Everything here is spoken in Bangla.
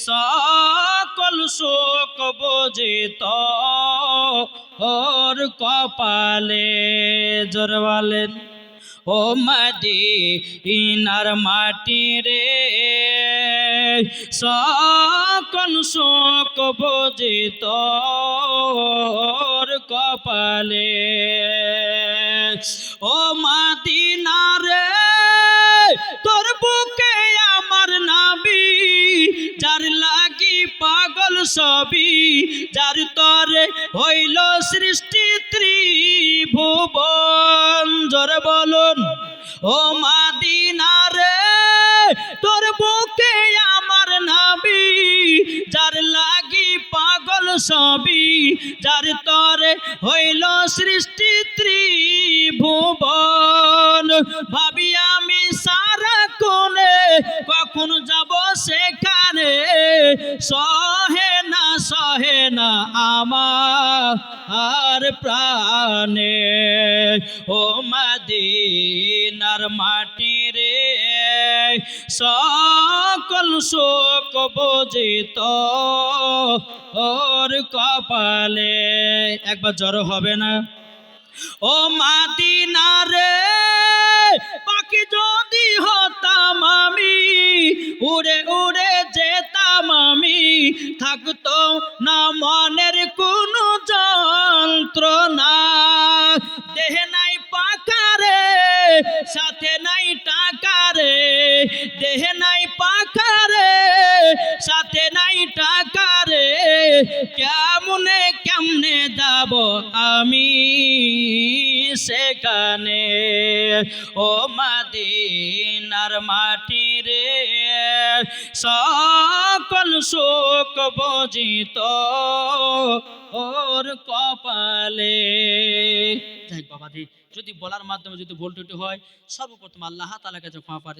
সকল শোক বোঝিত ওর কপালে। জোরে বলেন ও মদিনার মাটি রে, সকল শোক বোঝিত ওর কপালে। ও মদিনা রে, তোর বুকে আমার নাবি, যার লাগি পাগল সবই, যার তরে হইল সৃষ্টি ত্রিভুবন। জোরে বলুন ও মদিনা রে, তোর বুকে আমার নাবি, যার লাগি পাগল সবই, যার তরে হইল সৃষ্টি ত্রিভুবন। ভাবি আমি সারা কোণে কখন যাব সেখানে, সহে না আমার প্রাণে। ও মদিনার মাটি রে, সকল শোক বোঝিত ওর কপালে। একবার জড়ো হবে না? ও মদিনা রে, পাখি যদি হতাম আমি, উড়ে উড়ে যেতাম আমি, থাকতো না মনের কোনো যন্ত্রণা। দেহে নাই পাখা রে, সাথে নাই টাকা রে, দেহে নাই পাখা রে, সাথে নাই টাকা রে, কেমনে যাব আমি সেখানে। ও মদিনার মাটি রে, সকল শোক বোঝিত ওর কপালে। যাই বাবাজি, যদি বলার মাধ্যমে যদি ভুল ত্রুটি হয়, সর্বপ্রথম আল্লাহ তাআলার কাছে ক্ষমা প্রার্থনা।